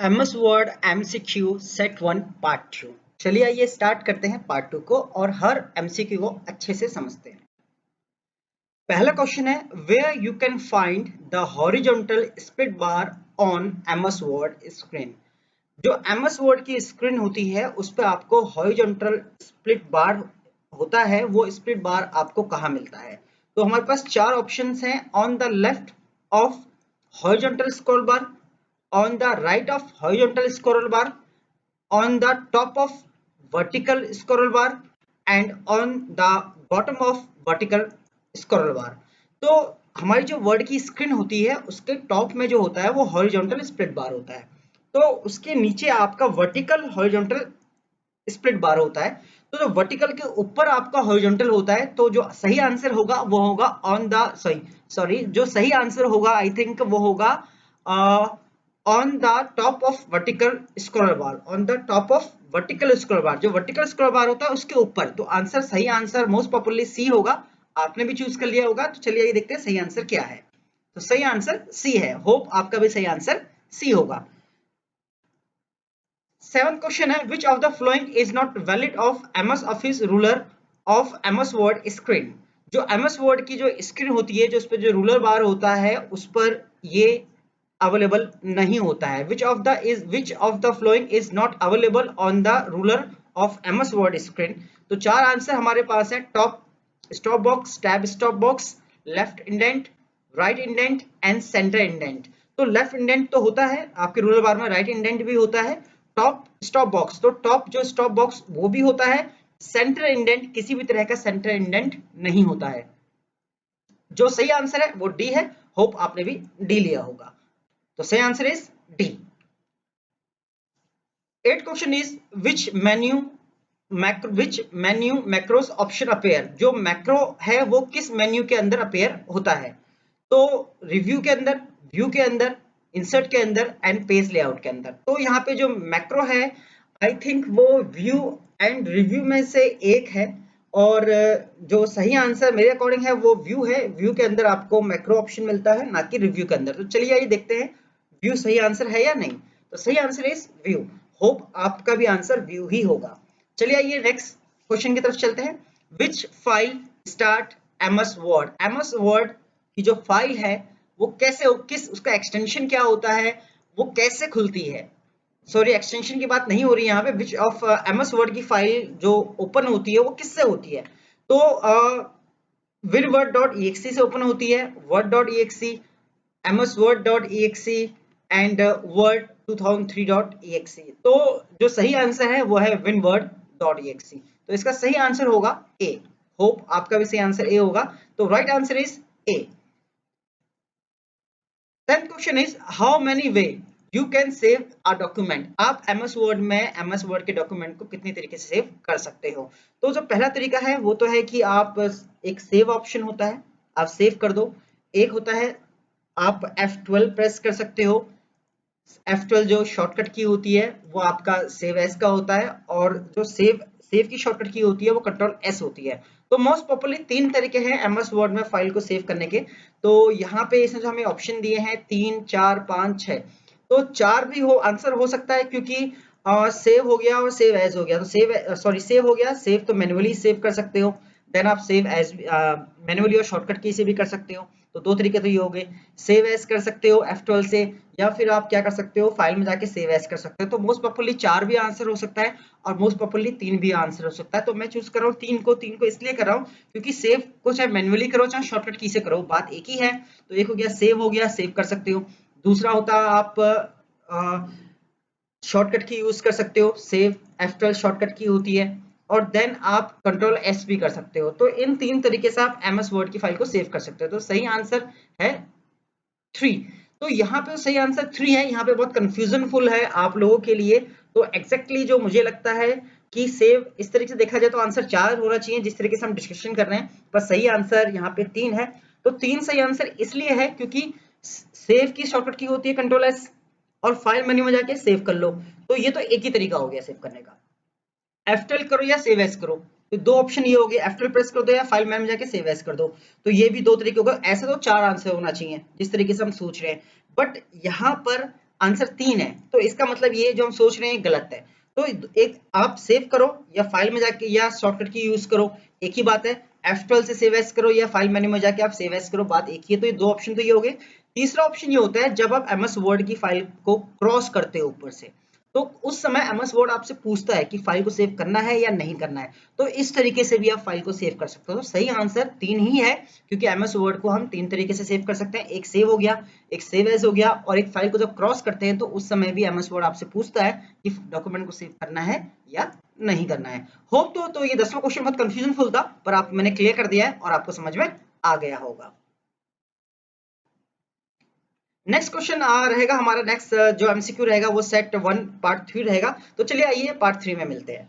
MS word MCQ set 1 part 2। चलिए आइए start करते हैं पार्ट 2 को और हर MCQ को अच्छे से समझते हैं। पहला क्वेश्चन है where you can find the horizontal split bar on MS word screen. जो MS वर्ड की स्क्रीन होती है उस पर आपको हॉरिजॉन्टल स्प्लिट बार होता है, वो स्प्लिट बार आपको कहाँ मिलता है? तो हमारे पास चार ऑप्शंस हैं। On the left of horizontal scroll bar, on the right of horizontal scroll bar, on the top of vertical scroll bar and on the bottom of vertical scroll bar। तो हमारी जो वर्ड की screen होती है उसके top में जो होता है वो हॉरिजॉन्टल स्प्लिट बार होता है, तो उसके नीचे आपका वर्टिकल हॉरिजॉन्टल स्प्लिट बार होता है। तो जो वर्टिकल के ऊपर आपका हॉरिजॉन्टल होता है, तो जो सही आंसर होगा वो होगा ऑन द सॉरी जो सही आंसर होगा आई थिंक वो होगा on the top of vertical scroll bar. On the top of vertical scroll बार, जो वर्टिकल स्क्रॉल बार होता है उसके ऊपर। तो आंसर, सही आंसर मोस्ट प्रोबेबली सी होगा। आपने भी चूज कर लिया होगा, तो चलिए ये देखते हैं सही आंसर क्या है। तो सही आंसर सी है। होप आपका भी सही आंसर सी होगा। सेवंथ क्वेश्चन है which of the following is not valid of MS office ruler of MS word screen. जो MS वर्ड की जो स्क्रीन होती है, जो उस पर जो रूलर बार होता है उस पर ये अवेलेबल नहीं होता है। Which of the following is not available on the ruler of MS word screen. तो चार आंसर हमारे पास है। Top stop box, tab stop box, left indent, right indent and centre indent. तो लेफ्ट इंडेंट तो होता है आपके रूलर बार में, राइट इंडेंट भी होता है। टॉप स्टॉप बॉक्स, तो टॉप जो स्टॉप बॉक्स वो भी होता है। सेंटर इंडेंट, किसी भी तरह का सेंटर इंडेंट नहीं होता है। जो सही आंसर है वो डी है। होप आपने भी डी लिया होगा। तो सही answer is D. 8 question is which menu macros option appear. जो मैक्रो है वो किस मेन्यू के अंदर अपेयर होता है? तो रिव्यू के अंदर, व्यू के अंदर, इंसर्ट के अंदर एंड पेज लेआउट के अंदर। तो यहाँ पे जो मैक्रो है आई थिंक वो व्यू एंड रिव्यू में से एक है, और जो सही आंसर मेरे अकॉर्डिंग है वो व्यू है। व्यू के अंदर आपको मैक्रो ऑप्शन मिलता है, ना कि रिव्यू के अंदर। तो चलिए आइए देखते हैं व्यू सही आंसर है या नहीं। तो सही आंसर इज व्यू। होप आपका भी आंसर व्यू ही होगा। चलिए आइए नेक्स्ट क्वेश्चन की तरफ चलते हैं। Which file start MS Word. MS word की जो फाइल है वो कैसे, किस उसका एक्सटेंशन क्या होता है, वो कैसे खुलती है? सॉरी, एक्सटेंशन की बात नहीं हो रही यहाँ पे। विच ऑफ MS वर्ड की फाइल जो ओपन होती है वो किससे होती है? तो winword.exe से ओपन होती है, word.exe, msword.exe and word 2003.exe। तो जो सही आंसर है वो है winword.exe। तो इसका सही आंसर होगा ए। होप आपका भी सही आंसर ए होगा। तो right answer is a. 10th question is how many way you can save a document. आप MS वर्ड में MS वर्ड के डॉक्यूमेंट को कितनी तरीके से सेव कर सकते हो? तो जो पहला तरीका है वो तो है कि आप, एक सेव ऑप्शन होता है, आप सेव कर दो। एक होता है आप F12 प्रेस कर सकते हो। F12 जो शॉर्टकट की होती है वो आपका सेव एज का होता है, और जो सेव की शॉर्टकट की होती है वो कंट्रोल एस होती है। तो मोस्ट पॉपुलरली तीन तरीके हैं MS वर्ड में फाइल को सेव करने के। तो यहाँ पे इसमें जो हमें ऑप्शन दिए हैं 3, 4, 5, 6, तो 4 भी हो आंसर हो सकता है, क्योंकि सेव हो गया और सेव एज हो गया। तो सेव हो गया। सेव तो मैन्युअली सेव कर सकते हो, देन आप सेव एज मैन्युअली और शॉर्टकट की से भी कर सकते हो। तो दो तरीके तो ये हो गए। सेव एज कर सकते हो F12 से, या फिर आप क्या कर सकते हो, फाइल में जाके सेव एज कर सकते हो। तो मोस्ट पॉपुलरली 4 भी आंसर हो सकता है और मोस्ट पॉपुलरली 3 भी आंसर हो सकता है। तो मैं चूज कर रहा हूँ 3 को इसलिए कर रहा हूँ क्योंकि सेव को चाहे मैन्युअली करो चाहे शॉर्टकट की से करो, बात एक ही है। तो एक हो गया सेव कर सकते हो। दूसरा होता है आप शॉर्टकट की यूज कर सकते हो, सेव F12 शॉर्टकट की होती है, और देन आप कंट्रोल एस भी कर सकते हो। तो इन तीन तरीके से आप MS वर्ड की फाइल को सेव कर सकते हो। तो सही आंसर है 3। तो यहाँ पे सही आंसर 3 है। यहाँ पे बहुत कंफ्यूजनफुल है आप लोगों के लिए। तो एग्जैक्टली जो मुझे लगता है कि सेव, इस तरीके से देखा जाए तो आंसर 4 होना चाहिए जिस तरीके से हम डिस्कशन कर रहे हैं, पर सही आंसर यहाँ पे 3 है। तो 3 सही आंसर इसलिए है क्योंकि सेव की शॉर्टकट की होती है कंट्रोल एस, और फाइल मेन्यू में जाके सेव कर लो। तो ये तो एक ही तरीका हो गया सेव करने का, F12 करो या सेव एज करो। तो दो ऑप्शन ये हो गए, F12 प्रेस कर दो या फाइल मेन्यू में जाके सेव एज कर दो। तो ये भी दो तरीके होगा। ऐसे तो 4 आंसर होना चाहिए जिस तरीके से हम सोच रहे हैं, बट यहाँ पर आंसर 3 है, तो इसका मतलब ये जो हम सोच रहे हैं गलत है। तो एक आप सेव करो या फाइल में जाके या शॉर्टकट की यूज करो, एक ही बात है। F12 से सेव एज करो या फाइल मेन्यू में जाके आप सेव एज करो, बात एक ही है। तो ये दो ऑप्शन तो ये हो गए। तीसरा ऑप्शन ये होता है जब आप एमएस वर्ड की फाइल को क्रॉस करते हो ऊपर से, तो उस समय एमएस वर्ड आपसे पूछता है कि फाइल को सेव करना है या नहीं करना है, तो इस तरीके से भी आप फाइल को सेव कर सकते हो। तो सही आंसर 3 ही है, क्योंकि एमएस वर्ड को हम 3 तरीके से सेव कर सकते हैं, एक सेव हो गया, एक सेव एज हो गया, और एक फाइल को जब क्रॉस करते हैं तो उस समय भी एमएस वर्ड आपसे पूछता है कि डॉक्यूमेंट को सेव करना है या नहीं करना है। होप तो ये 10वां क्वेश्चन बहुत कंफ्यूजनफुल था, पर आप मैंने क्लियर कर दिया है और आपको समझ में आ गया होगा। नेक्स्ट क्वेश्चन रहेगा हमारा, नेक्स्ट जो एमसीक्यू रहेगा वो सेट 1 पार्ट 3 रहेगा। तो चलिए आइए पार्ट 3 में मिलते हैं।